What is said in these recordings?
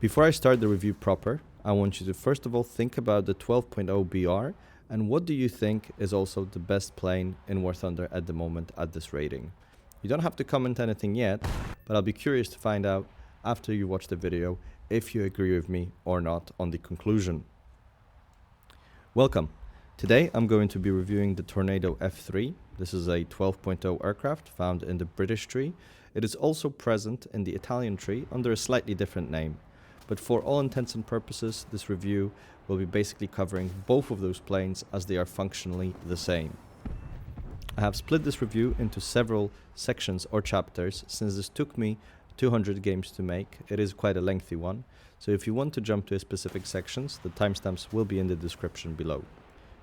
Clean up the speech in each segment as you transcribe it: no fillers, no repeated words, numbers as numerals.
Before I start the review proper, I want you to first of all think about the 12.0 BR and what do you think is also the best plane in War Thunder at the moment at this rating. You don't have to comment anything yet, but I'll be curious to find out after you watch the video if you agree with me or not on the conclusion. Welcome. Today I'm going to be reviewing the Tornado F.3. This is a 12.0 aircraft found in the British tree. It is also present in the Italian tree under a slightly different name. But for all intents and purposes, this review will be basically covering both of those planes as they are functionally the same. I have split this review into several sections or chapters since this took me 200 games to make. It is quite a lengthy one, so if you want to jump to specific sections, the timestamps will be in the description below.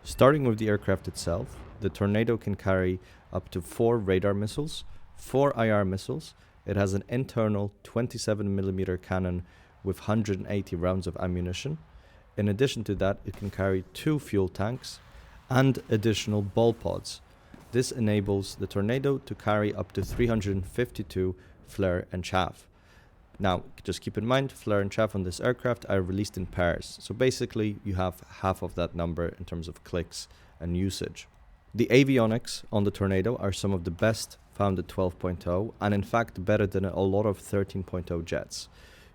Starting with the aircraft itself, the Tornado can carry up to 4 radar missiles, 4 IR missiles. It has an internal 27mm cannon with 180 rounds of ammunition. In addition to that, it can carry 2 fuel tanks and additional ball pods. This enables the Tornado to carry up to 352 flare and chaff. Now, just keep in mind, flare and chaff on this aircraft are released in pairs. So basically, you have half of that number in terms of clicks and usage. The avionics on the Tornado are some of the best found at 12.0 and in fact better than a lot of 13.0 jets.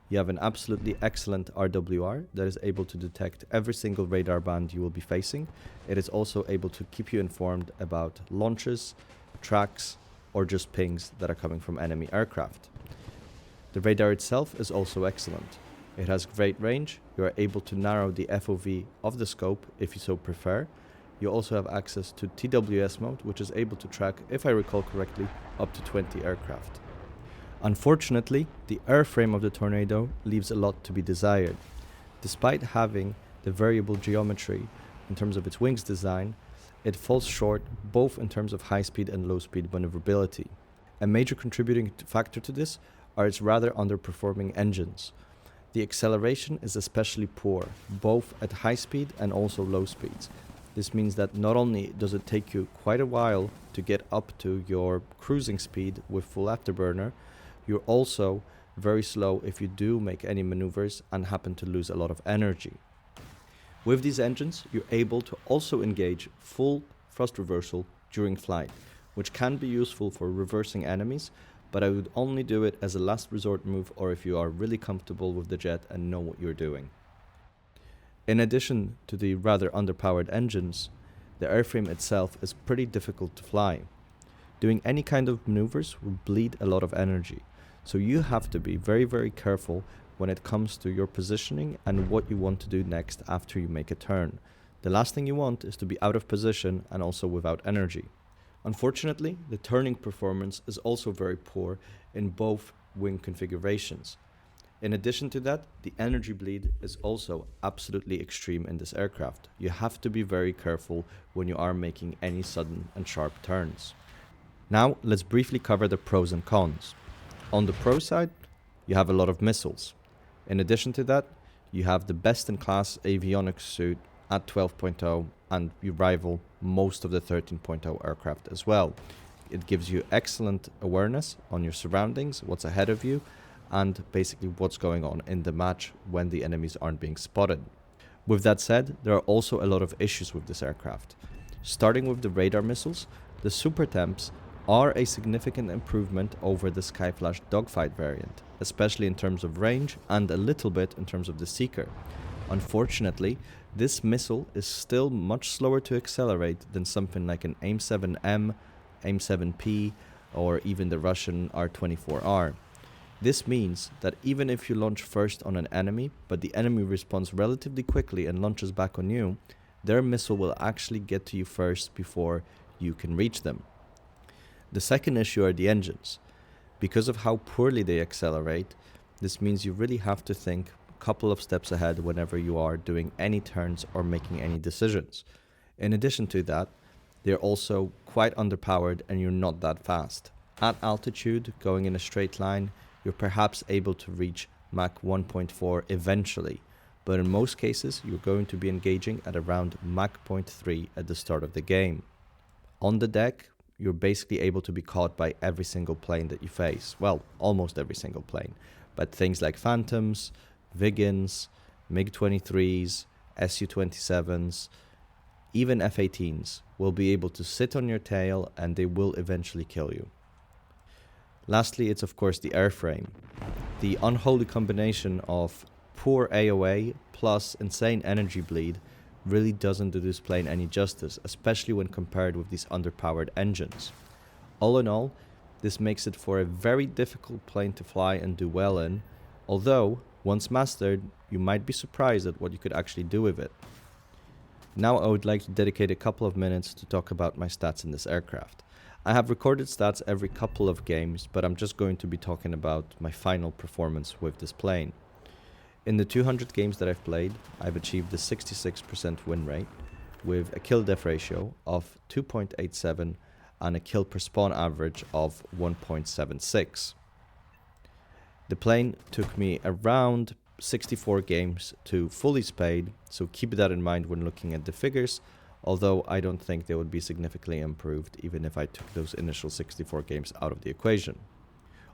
You have an absolutely excellent RWR that is able to detect every single radar band you will be facing. It is also able to keep you informed about launches, tracks, or just pings that are coming from enemy aircraft. The radar itself is also excellent. It has great range. You are able to narrow the FOV of the scope if you so prefer. You also have access to TWS mode, which is able to track, if I recall correctly, up to 20 aircraft. Unfortunately, the airframe of the Tornado leaves a lot to be desired. Despite having the variable geometry in terms of its wings design, it falls short both in terms of high speed and low speed maneuverability. A major contributing factor to this are its rather underperforming engines. The acceleration is especially poor, both at high speed and also low speeds. This means that not only does it take you quite a while to get up to your cruising speed with full afterburner, you're also very slow if you do make any maneuvers and happen to lose a lot of energy. With these engines, you're able to also engage full thrust reversal during flight, which can be useful for reversing enemies, but I would only do it as a last resort move or if you are really comfortable with the jet and know what you're doing. In addition to the rather underpowered engines, the airframe itself is pretty difficult to fly. Doing any kind of maneuvers will bleed a lot of energy. So you have to be very, very careful when it comes to your positioning and what you want to do next after you make a turn. The last thing you want is to be out of position and also without energy. Unfortunately, the turning performance is also very poor in both wing configurations. In addition to that, the energy bleed is also absolutely extreme in this aircraft. You have to be very careful when you are making any sudden and sharp turns. Now, let's briefly cover the pros and cons. On the pro side, you have a lot of missiles. In addition to that, you have the best-in-class avionics suite at 12.0 and you rival most of the 13.0 aircraft as well. It gives you excellent awareness on your surroundings, what's ahead of you, and basically what's going on in the match when the enemies aren't being spotted. With that said, there are also a lot of issues with this aircraft. Starting with the radar missiles, the SuperTEMPs are a significant improvement over the Skyflash dogfight variant, especially in terms of range and a little bit in terms of the seeker. Unfortunately, this missile is still much slower to accelerate than something like an AIM-7M, AIM-7P, or even the Russian R-24R. This means that even if you launch first on an enemy, but the enemy responds relatively quickly and launches back on you, their missile will actually get to you first before you can reach them. The second issue are the engines. Because of how poorly they accelerate, this means you really have to think a couple of steps ahead whenever you are doing any turns or making any decisions. In addition to that, they're also quite underpowered and you're not that fast. At altitude, going in a straight line, you're perhaps able to reach Mach 1.4 eventually, but in most cases, you're going to be engaging at around Mach 0.3 at the start of the game. On the deck, you're basically able to be caught by every single plane that you face. Well, almost every single plane. But things like Phantoms, Viggens, MiG-23s, Su-27s, even F-18s will be able to sit on your tail and they will eventually kill you. Lastly, it's of course the airframe. The unholy combination of poor AOA plus insane energy bleed really doesn't do this plane any justice, especially when compared with these underpowered engines. All in all, this makes it for a very difficult plane to fly and do well in, although, once mastered, you might be surprised at what you could actually do with it. Now I would like to dedicate a couple of minutes to talk about my stats in this aircraft. I have recorded stats every couple of games, but I'm just going to be talking about my final performance with this plane. In the 200 games that I've played, I've achieved a 66% win rate, with a kill-death ratio of 2.87 and a kill per spawn average of 1.76. The plane took me around 64 games to fully spade, so keep that in mind when looking at the figures, although I don't think they would be significantly improved even if I took those initial 64 games out of the equation.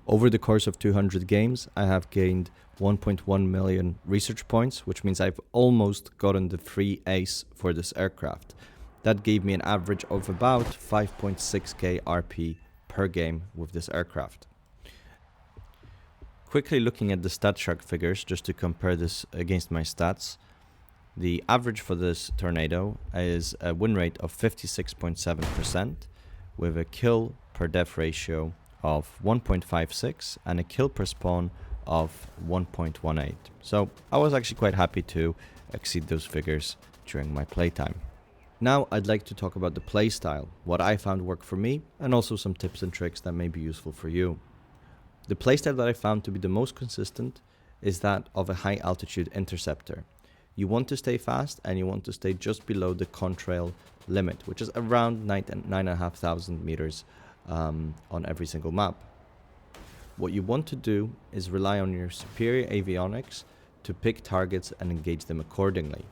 Over the course of 200 games, I have gained 1.1 million research points, which means I've almost gotten the free ace for this aircraft. That gave me an average of about 5.6k RP per game with this aircraft. Quickly looking at the StatShark figures, just to compare this against my stats, the average for this Tornado is a win rate of 56.7% with a kill per death ratio of 1.56 and a kill per spawn of 1.18. So I was actually quite happy to exceed those figures during my playtime. Now I'd like to talk about the playstyle, what I found worked for me, and also some tips and tricks that may be useful for you. The playstyle that I found to be the most consistent is that of a high altitude interceptor. You want to stay fast and you want to stay just below the contrail limit, which is around 9,500 meters on every single map. What you want to do is rely on your superior avionics to pick targets and engage them accordingly.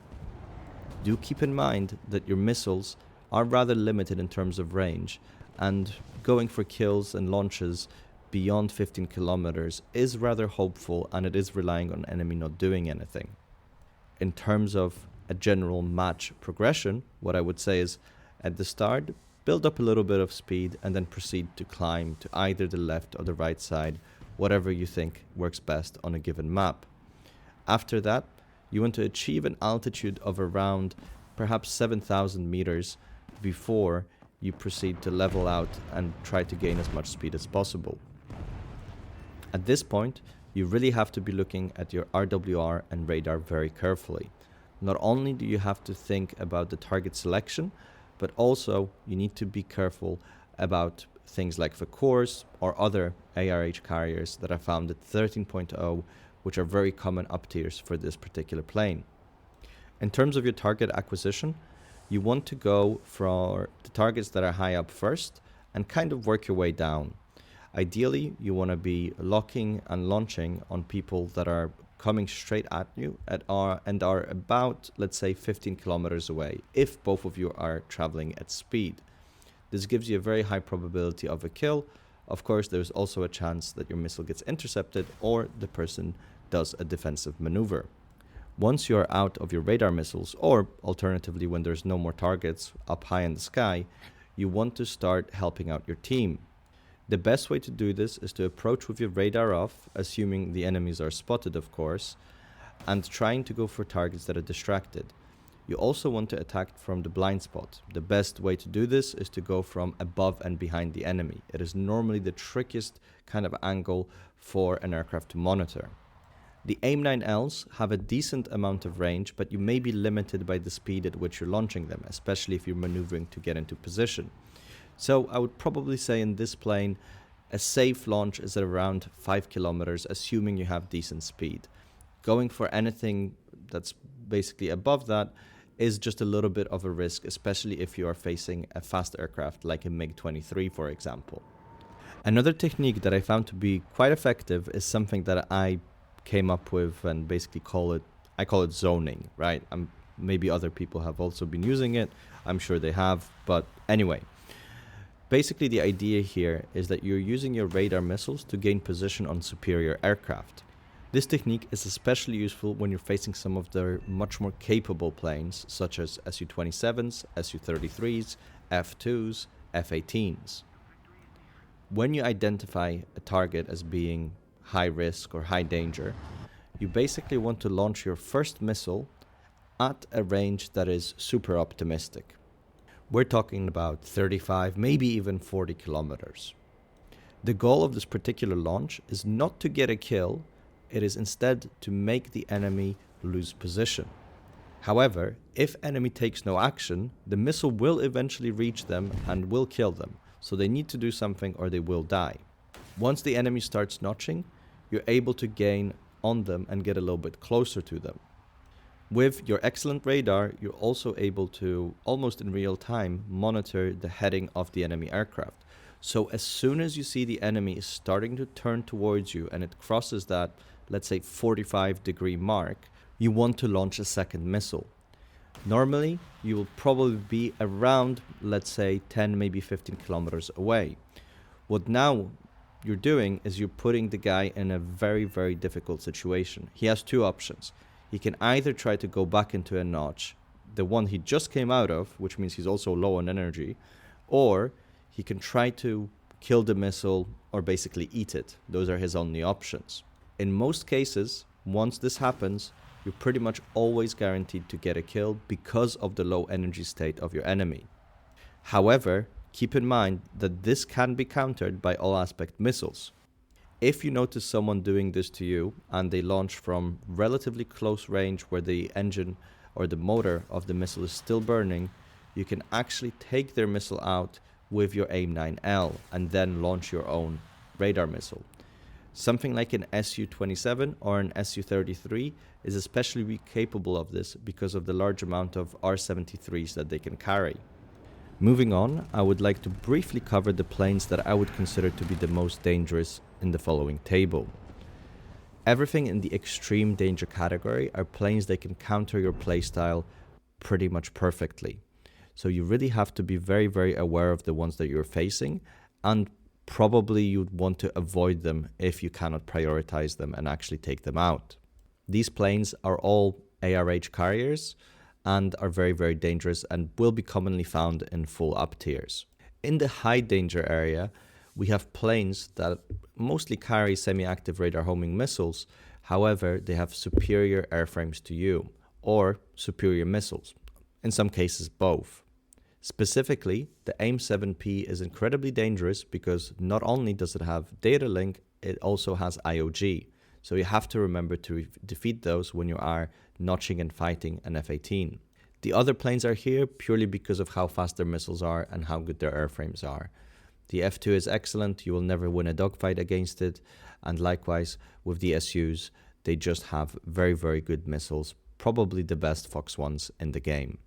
Do keep in mind that your missiles are rather limited in terms of range, and going for kills and launches beyond 15 kilometers is rather hopeful, and it is relying on enemy not doing anything. In terms of a general match progression, what I would say is at the start, build up a little bit of speed and then proceed to climb to either the left or the right side, whatever you think works best on a given map. After that, you want to achieve an altitude of around perhaps 7,000 meters before you proceed to level out and try to gain as much speed as possible. At this point, you really have to be looking at your RWR and radar very carefully. Not only do you have to think about the target selection, but also you need to be careful about things like the course or other ARH carriers that are found at 13.0, which are very common up tiers for this particular plane. In terms of your target acquisition, you want to go for the targets that are high up first and kind of work your way down. Ideally, you want to be locking and launching on people that are coming straight at you and are about, let's say, 15 kilometers away, if both of you are traveling at speed. This gives you a very high probability of a kill. Of course, there's also a chance that your missile gets intercepted or the person does a defensive maneuver. Once you're out of your radar missiles, or alternatively when there's no more targets up high in the sky, you want to start helping out your team. The best way to do this is to approach with your radar off, assuming the enemies are spotted, of course, and trying to go for targets that are distracted. You also want to attack from the blind spot. The best way to do this is to go from above and behind the enemy. It is normally the trickiest kind of angle for an aircraft to monitor. The AIM-9Ls have a decent amount of range, but you may be limited by the speed at which you're launching them, especially if you're maneuvering to get into position. So I would probably say in this plane, a safe launch is at around 5 kilometers, assuming you have decent speed. Going for anything that's basically above that is just a little bit of a risk, especially if you are facing a fast aircraft like a MiG-23, for example. Another technique that I found to be quite effective is something that I came up with and basically I call it zoning, right? Maybe other people have also been using it. I'm sure they have, but anyway. Basically, the idea here is that you're using your radar missiles to gain position on superior aircraft. This technique is especially useful when you're facing some of their much more capable planes, such as Su-27s, Su-33s, F-2s, F-18s. When you identify a target as being high risk or high danger, you basically want to launch your first missile at a range that is super optimistic. We're talking about 35, maybe even 40 kilometers. The goal of this particular launch is not to get a kill, it is instead to make the enemy lose position. However, if enemy takes no action, the missile will eventually reach them and will kill them, so they need to do something or they will die. Once the enemy starts notching, you're able to gain on them and get a little bit closer to them. With your excellent radar, you're also able to, almost in real time, monitor the heading of the enemy aircraft. So as soon as you see the enemy is starting to turn towards you and it crosses that, let's say 45-degree mark, you want to launch a second missile. Normally, you will probably be around, let's say 10, maybe 15 kilometers away. What now you're doing is you're putting the guy in a very, very difficult situation. He has two options. He can either try to go back into a notch, the one he just came out of, which means he's also low on energy, or he can try to kill the missile or basically eat it. Those are his only options. In most cases, once this happens, you're pretty much always guaranteed to get a kill because of the low energy state of your enemy. However, keep in mind that this can be countered by all-aspect missiles. If you notice someone doing this to you and they launch from relatively close range where the engine or the motor of the missile is still burning, you can actually take their missile out with your AIM-9L and then launch your own radar missile. Something like an Su-27 or an Su-33 is especially capable of this because of the large amount of R-73s that they can carry. Moving on, I would like to briefly cover the planes that I would consider to be the most dangerous in the following table. Everything in the extreme danger category are planes that can counter your playstyle pretty much perfectly. So you really have to be very, very aware of the ones that you're facing, and probably you'd want to avoid them if you cannot prioritize them and actually take them out. These planes are all ARH carriers and are very, very dangerous and will be commonly found in full up tiers. In the high danger area, we have planes that mostly carry semi-active radar homing missiles. However, they have superior airframes to you or superior missiles. In some cases, both. Specifically, the AIM-7P is incredibly dangerous because not only does it have data link, it also has IOG. So you have to remember to defeat those when you are notching and fighting an F-18. The other planes are here purely because of how fast their missiles are and how good their airframes are. The F-2 is excellent, you will never win a dogfight against it, and likewise with the SUs, they just have very, very good missiles, probably the best Fox ones in the game.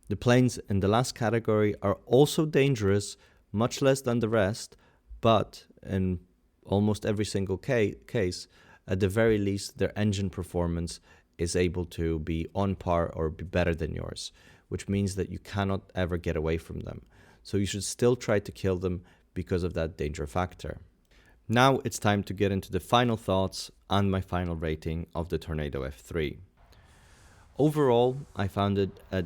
The planes in the last category are also dangerous, much less than the rest, but in almost every single case, at the very least, their engine performance is able to be on par or be better than yours, which means that you cannot ever get away from them. So you should still try to kill them because of that danger factor. Now it's time to get into the final thoughts and my final rating of the Tornado F.3. Overall, I found it a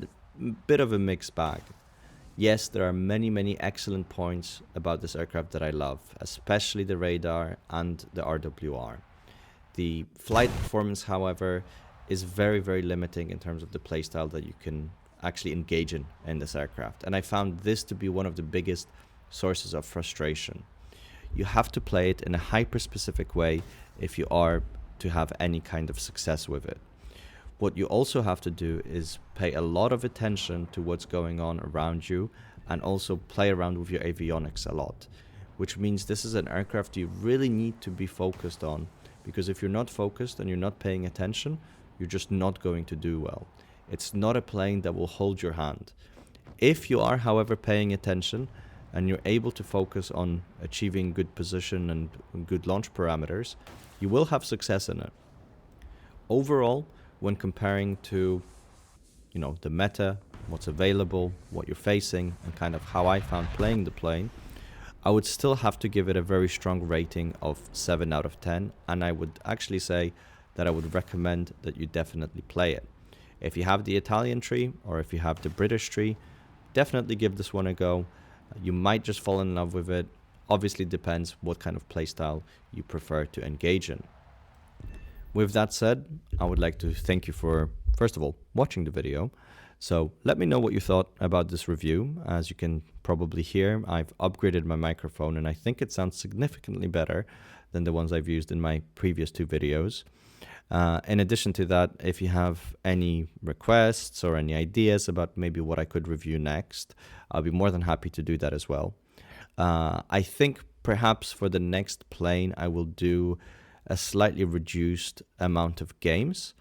bit of a mixed bag. Yes, there are many, many excellent points about this aircraft that I love, especially the radar and the RWR. The flight performance, however, is very, very limiting in terms of the playstyle that you can actually engage in this aircraft. And I found this to be one of the biggest sources of frustration. You have to play it in a hyper-specific way if you are to have any kind of success with it. What you also have to do is pay a lot of attention to what's going on around you and also play around with your avionics a lot, which means this is an aircraft you really need to be focused on, because if you're not focused and you're not paying attention, you're just not going to do well. It's not a plane that will hold your hand. If you are, however, paying attention and you're able to focus on achieving good position and good launch parameters, you will have success in it. Overall, when comparing to, the meta, what's available, what you're facing, and kind of how I found playing the plane, I would still have to give it a very strong rating of 7 out of 10, and I would actually say that I would recommend that you definitely play it. If you have the Italian tree or if you have the British tree, definitely give this one a go. You might just fall in love with it. Obviously depends what kind of playstyle you prefer to engage in. With that said, I would like to thank you for, first of all, watching the video. So let me know what you thought about this review. As you can probably hear, I've upgraded my microphone and I think it sounds significantly better than the ones I've used in my previous 2 videos. In addition to that, if you have any requests or any ideas about maybe what I could review next, I'll be more than happy to do that as well. I think perhaps for the next plane, I will do a slightly reduced amount of games,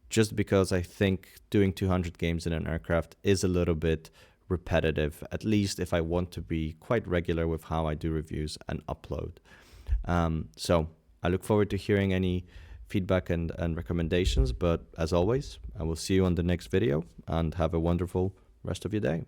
just because I think doing 200 games in an aircraft is a little bit repetitive, at least if I want to be quite regular with how I do reviews and upload. So I look forward to hearing any feedback and recommendations, but as always, I will see you on the next video and have a wonderful rest of your day.